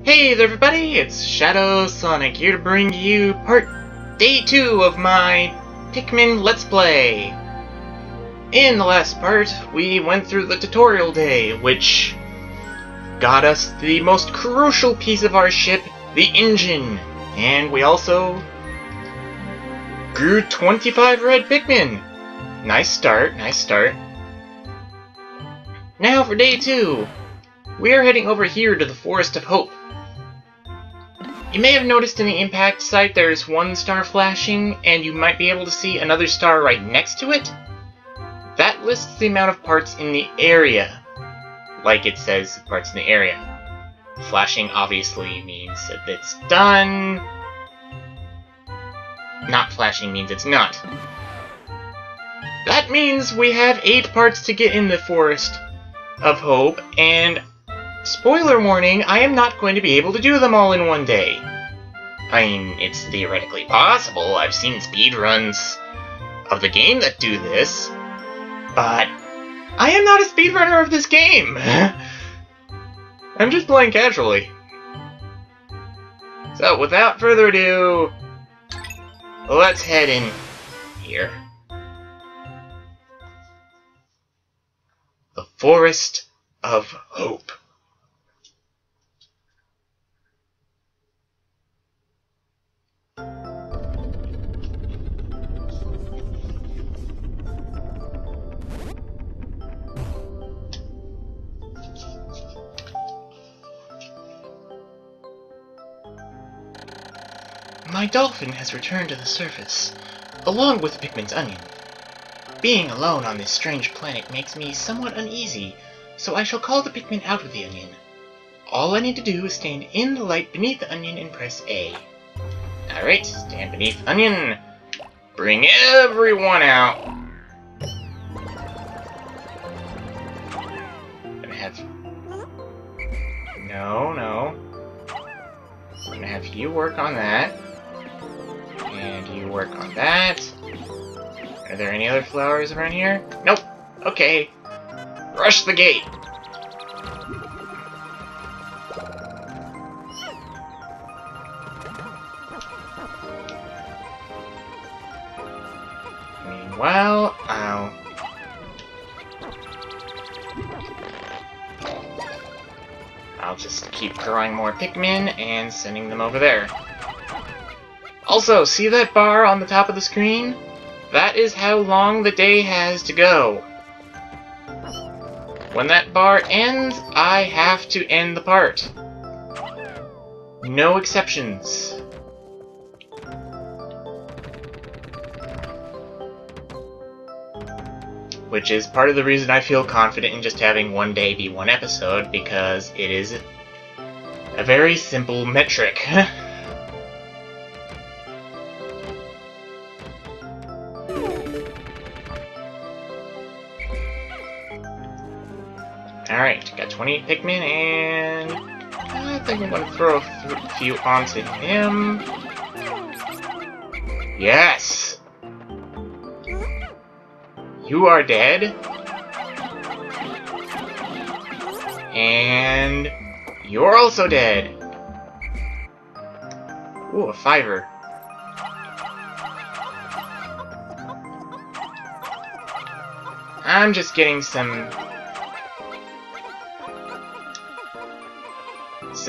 Hey there everybody, it's ShadwSonic here to bring you day 2 of my Pikmin Let's Play. In the last part, we went through the tutorial day, which got us the most crucial piece of our ship, the engine. And we also grew 25 red Pikmin. Nice start, nice start. Now for day 2. We are heading over here to the Forest of Hope. You may have noticed in the impact site there's one star flashing, and you might be able to see another star right next to it. That lists the amount of parts in the area, like it says parts in the area. Flashing obviously means that it's done. Not flashing means it's not. That means we have 8 parts to get in the Forest of Hope, and spoiler warning, I am not going to be able to do them all in one day. I mean, it's theoretically possible. I've seen speedruns of the game that do this, but I am not a speedrunner of this game. I'm just playing casually. So, without further ado, let's head in here. The Forest of Hope. My dolphin has returned to the surface, along with Pikmin's onion. Being alone on this strange planet makes me somewhat uneasy, so I shall call the Pikmin out with the onion. All I need to do is stand in the light beneath the onion and press A. Alright, stand beneath the onion. Bring everyone out. Gonna have... No. I'm gonna have you work on that. And you work on that. Are there any other flowers around here? Nope. Okay. Rush the gate. Meanwhile, I'll just keep growing more Pikmin and sending them over there. Also, see that bar on the top of the screen? That is how long the day has to go. When that bar ends, I have to end the part. No exceptions. Which is part of the reason I feel confident in just having one day be one episode, because it is a very simple metric. Alright, got 28 Pikmin, and I think I'm going to throw a few onto him. Yes! You are dead. And you're also dead. Ooh, a 5er. I'm just getting some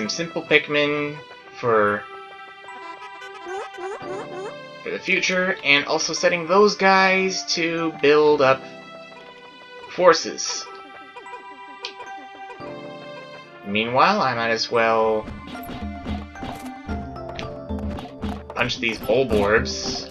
simple Pikmin for the future, and also setting those guys to build up forces. Meanwhile, I might as well punch these bulborbs.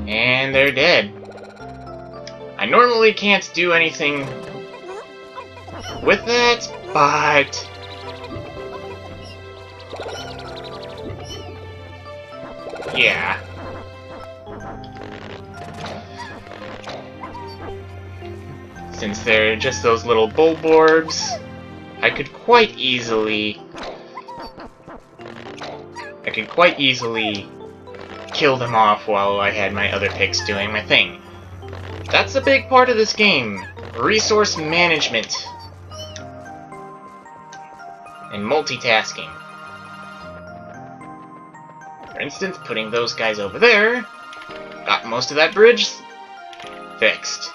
And they're dead. I normally can't do anything with that, but yeah. Since they're just those little bulborbs, I could quite easily kill them off while I had my other picks doing my thing. That's a big part of this game. Resource management. And multitasking. For instance, putting those guys over there. Got most of that bridge fixed.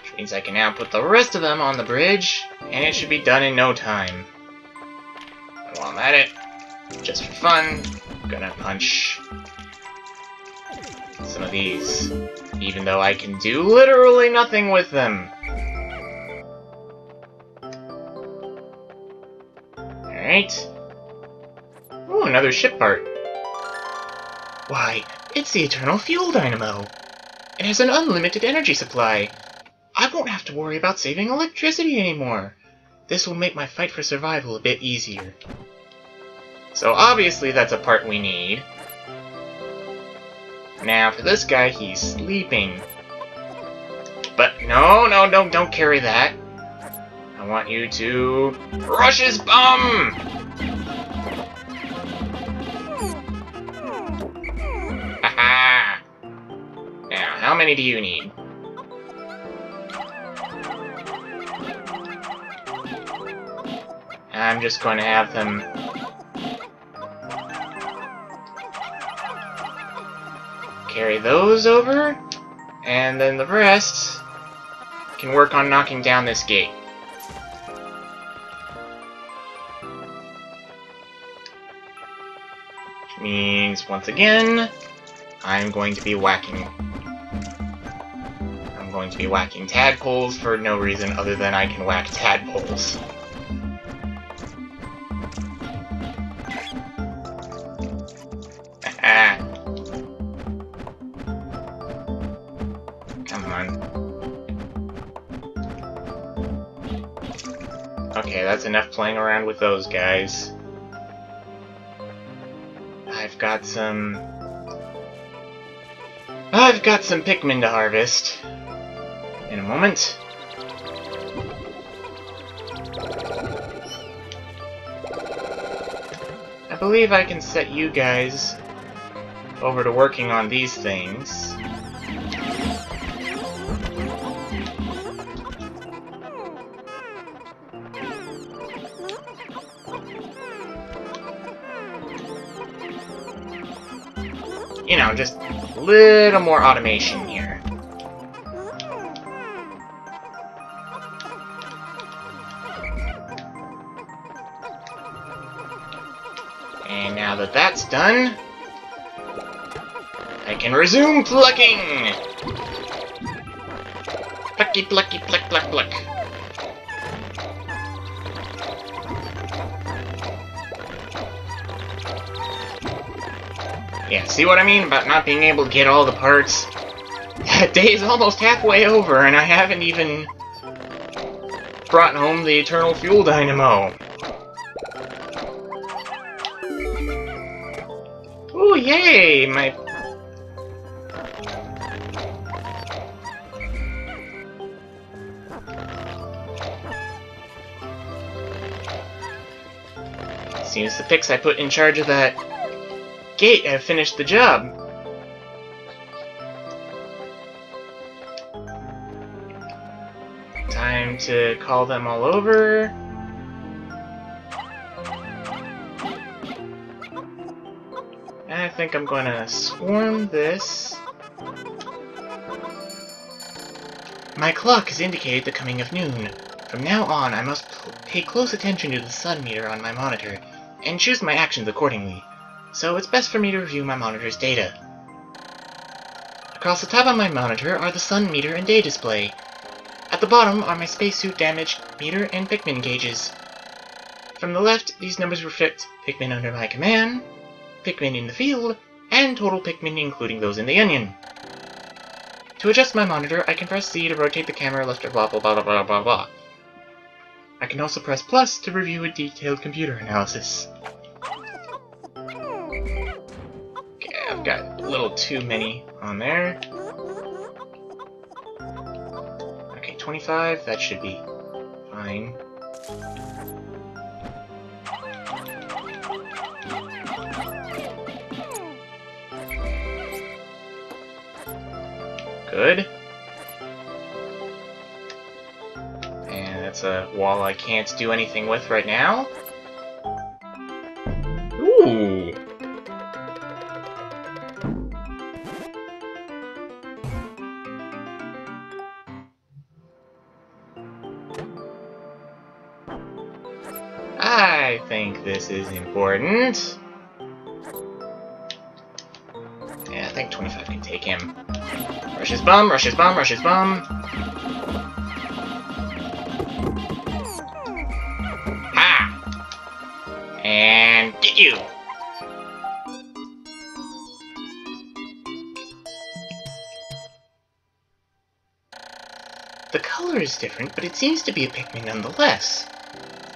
Which means I can now put the rest of them on the bridge, and it should be done in no time. And while I'm at it, just for fun, I'm gonna punch some of these, even though I can do literally nothing with them. Alright. Ooh, another ship part. Why, it's the Eternal Fuel Dynamo. It has an unlimited energy supply. I won't have to worry about saving electricity anymore. This will make my fight for survival a bit easier. So obviously that's a part we need. Now for this guy, he's sleeping. But no, don't carry that. I want you to rush his bum! Haha! Now, how many do you need? I'm just going to have them carry those over, and then the rest can work on knocking down this gate. Which means, once again, I'm going to be whacking tadpoles for no reason other than I can whack tadpoles. Come on. Okay, that's enough playing around with those guys. I've got some Pikmin to harvest in a moment. I believe I can set you guys over to working on these things. You know, just a little more automation here. And now that that's done, I can resume plucking! Plucky, plucky, pluck, pluck, pluck. Yeah, see what I mean about not being able to get all the parts? That day is almost halfway over, and I haven't even brought home the Eternal Fuel Dynamo. Ooh, yay! My... Seems the picks I put in charge of that gate have finished the job. Time to call them all over. And I think I'm gonna swarm this. My clock has indicated the coming of noon. From now on, I must pay close attention to the sun meter on my monitor, and choose my actions accordingly. So it's best for me to review my monitor's data. Across the top of my monitor are the sun meter and day display. At the bottom are my spacesuit damage meter and Pikmin gauges. From the left, these numbers reflect Pikmin under my command, Pikmin in the field, and total Pikmin including those in the onion. To adjust my monitor, I can press C to rotate the camera left or blah blah blah blah blah blah. I can also press plus to review a detailed computer analysis. I've got a little too many on there. Okay, 25, that should be fine. Good. And that's a wall I can't do anything with right now. Ooh! I think this is important. Yeah, I think 25 can take him. Rush his bum, rush his bum, rush his bum. Ha! And get you! The color is different, but it seems to be a Pikmin nonetheless.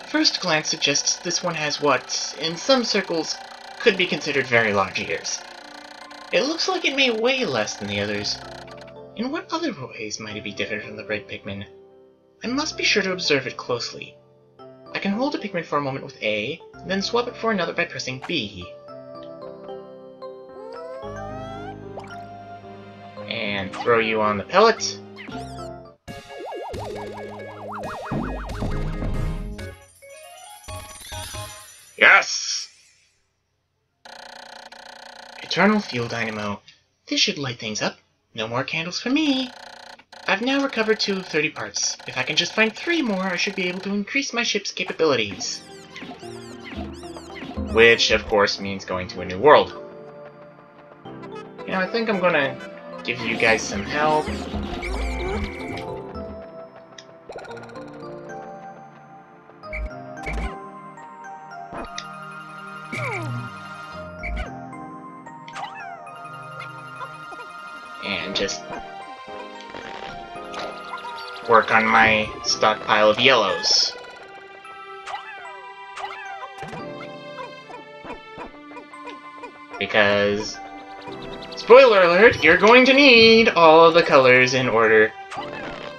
First glance suggests this one has what, in some circles, could be considered very large ears. It looks like it may weigh less than the others. In what other ways might it be different from the red Pikmin? I must be sure to observe it closely. I can hold a Pikmin for a moment with A, then swap it for another by pressing B. And throw you on the pellet. Yes! Eternal Fuel Dynamo. This should light things up. No more candles for me. I've now recovered 2 of 30 parts. If I can just find 3 more, I should be able to increase my ship's capabilities. Which, of course, means going to a new world. You know, I think I'm gonna give you guys some help. And just work on my stockpile of yellows. Because, spoiler alert, you're going to need all of the colors in order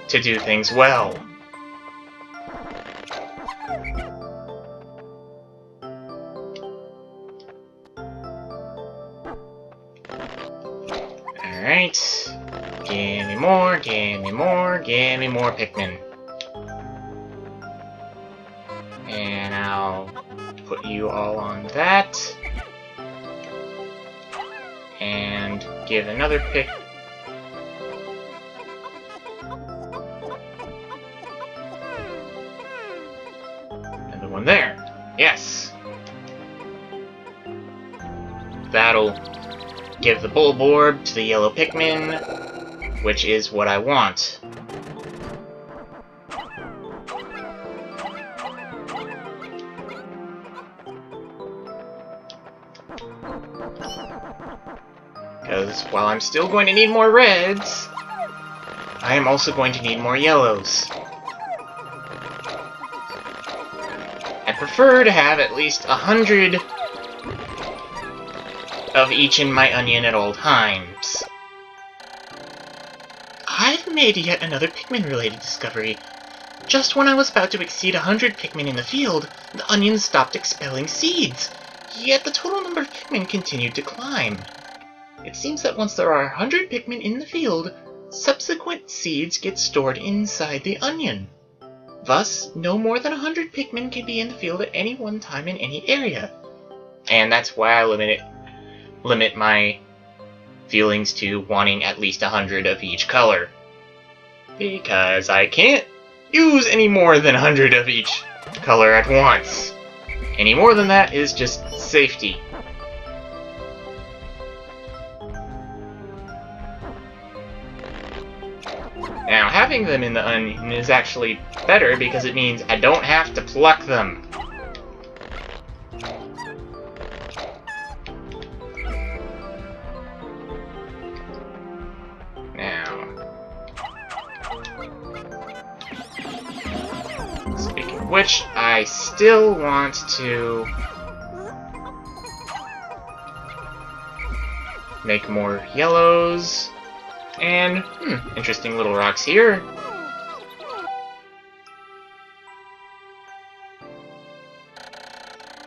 to do things well. Alright. Give me more, give me more, give me more Pikmin. And I'll put you all on that. And give another pick. Another one there. Yes! That'll give the bulb orb to the yellow Pikmin, which is what I want. Because while I'm still going to need more reds, I am also going to need more yellows. I prefer to have at least 100 of each in my onion at all times. I've made yet another Pikmin-related discovery. Just when I was about to exceed 100 Pikmin in the field, the onion stopped expelling seeds, yet the total number of Pikmin continued to climb. It seems that once there are 100 Pikmin in the field, subsequent seeds get stored inside the onion. Thus, no more than 100 Pikmin can be in the field at any one time in any area. And that's why I limit my feelings to wanting at least 100 of each color. Because I can't use any more than 100 of each color at once. Any more than that is just safety. Now, having them in the onion is actually better because it means I don't have to pluck them. Now, speaking of which, I still want to make more yellows. And, interesting little rocks here.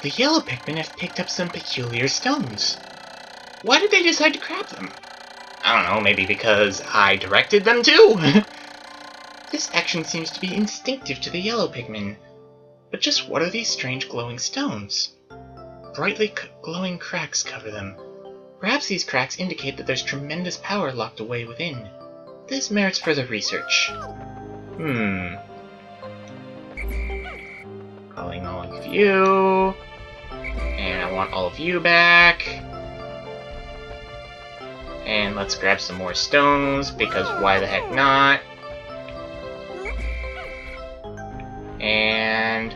The yellow Pikmin have picked up some peculiar stones. Why did they decide to grab them? I don't know, maybe because I directed them to? This action seems to be instinctive to the yellow Pikmin. But just what are these strange glowing stones? Brightly glowing cracks cover them. Perhaps these cracks indicate that there's tremendous power locked away within. This merits further research. Calling all of you. And I want all of you back. And let's grab some more stones, because why the heck not? And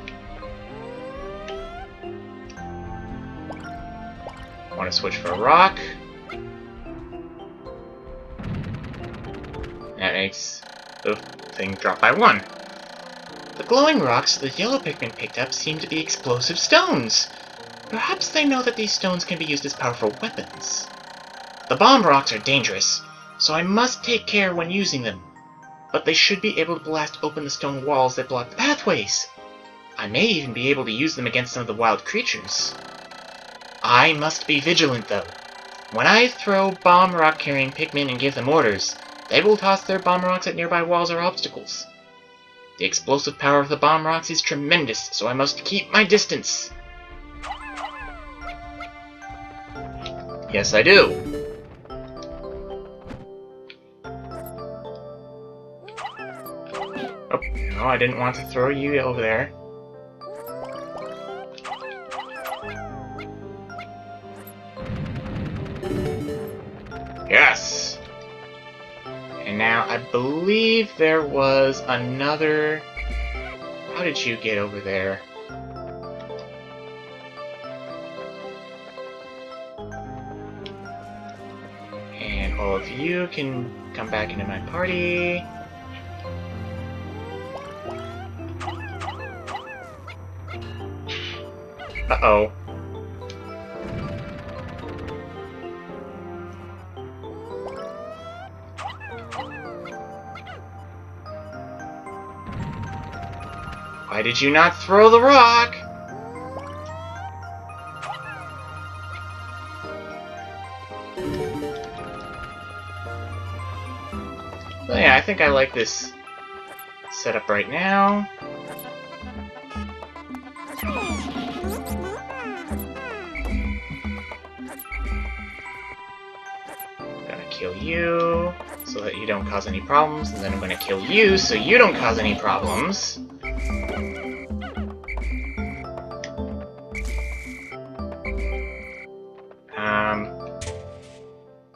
I want to switch for a rock. That makes the thing drop by 1. The glowing rocks the yellow Pikmin picked up seem to be explosive stones. Perhaps they know that these stones can be used as powerful weapons. The bomb rocks are dangerous, so I must take care when using them. But they should be able to blast open the stone walls that block the pathways. I may even be able to use them against some of the wild creatures. I must be vigilant, though. When I throw bomb rock-carrying Pikmin and give them orders, they will toss their bomb rocks at nearby walls or obstacles. The explosive power of the bomb rocks is tremendous, so I must keep my distance. Yes, I do. Oh, no, I didn't want to throw you over there. Yes! And now, I believe there was another... How did you get over there? And all of you can come back into my party. Uh-oh. Why did you not throw the rock? Well, yeah, I think I like this setup right now. Gonna kill you so that you don't cause any problems, and then I'm gonna kill you so you don't cause any problems.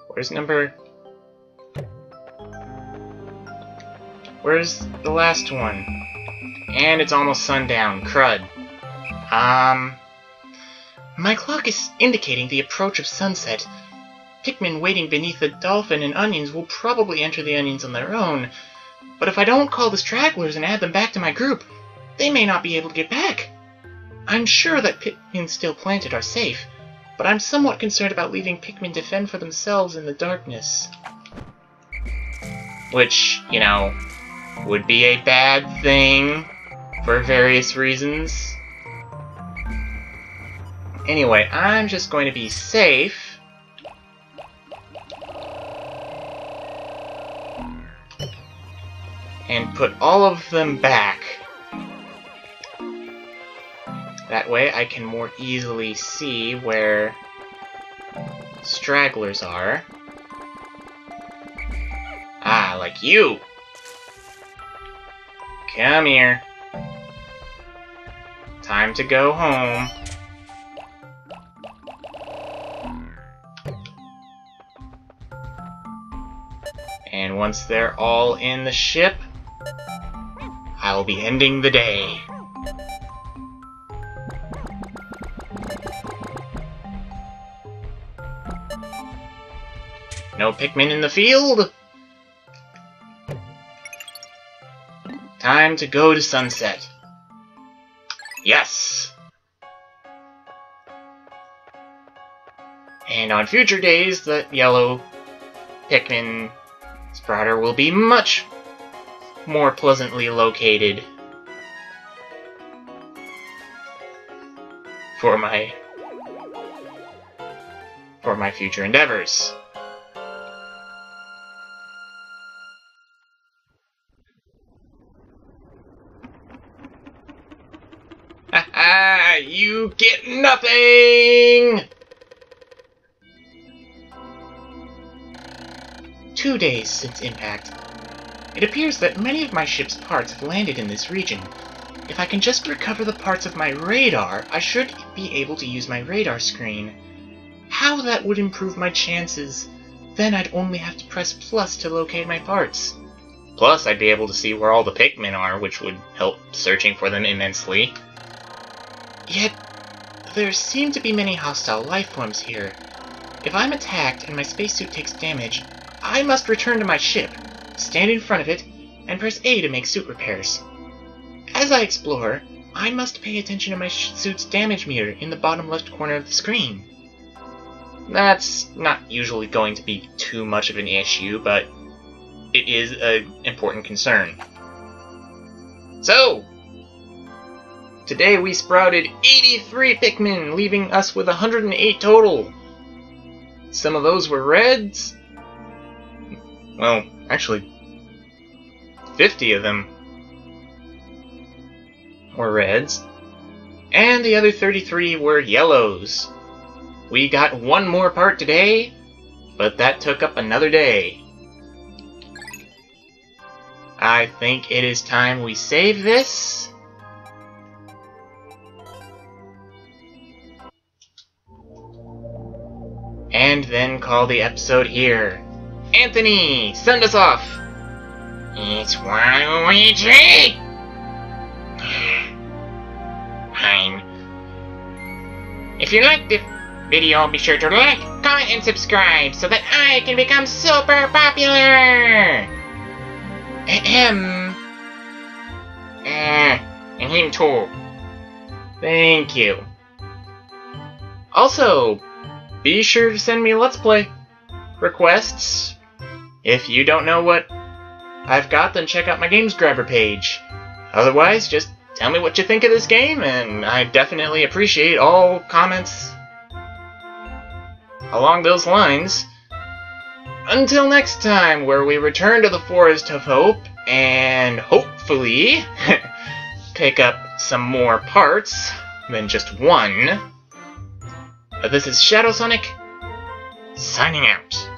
Where's number... Where's the last one? And it's almost sundown. Crud. My clock is indicating the approach of sunset. Pikmin waiting beneath the dolphin and onions will probably enter the onions on their own. But if I don't call the stragglers and add them back to my group, they may not be able to get back. I'm sure that Pikmin still planted are safe, but I'm somewhat concerned about leaving Pikmin to fend for themselves in the darkness. Which, you know, would be a bad thing for various reasons. Anyway, I'm just going to be safe. And put all of them back. That way I can more easily see where stragglers are. Ah, like you! Come here. Time to go home. And once they're all in the ship, I'll be ending the day. No Pikmin in the field? Time to go to sunset. Yes! And on future days, the yellow Pikmin Sprouter will be much more pleasantly located for my future endeavors. you get nothing! 2 days since impact. It appears that many of my ship's parts have landed in this region. If I can just recover the parts of my radar, I should be able to use my radar screen. How that would improve my chances. Then I'd only have to press plus to locate my parts. Plus, I'd be able to see where all the Pikmin are, which would help searching for them immensely. Yet, there seem to be many hostile life forms here. If I'm attacked and my spacesuit takes damage, I must return to my ship, stand in front of it, and press A to make suit repairs. As I explore, I must pay attention to my suit's damage meter in the bottom left corner of the screen. That's not usually going to be too much of an issue, but it is an important concern. So, today we sprouted 83 Pikmin, leaving us with 108 total. Some of those were reds. Well, actually, 50 of them were reds, and the other 33 were yellows. We got one more part today, but that took up another day. I think it is time we save this. And then call the episode here. Anthony, send us off! It's Waluigi! Fine. If you liked the video, be sure to like, comment, and subscribe so that I can become super popular! And him too. Thank you. Also, be sure to send me Let's Play requests. If you don't know what I've got, then check out my Games Grabber page. Otherwise, just tell me what you think of this game, and I definitely appreciate all comments along those lines. Until next time, where we return to the Forest of Hope, and hopefully pick up some more parts than just one. This is ShadwSonic, signing out.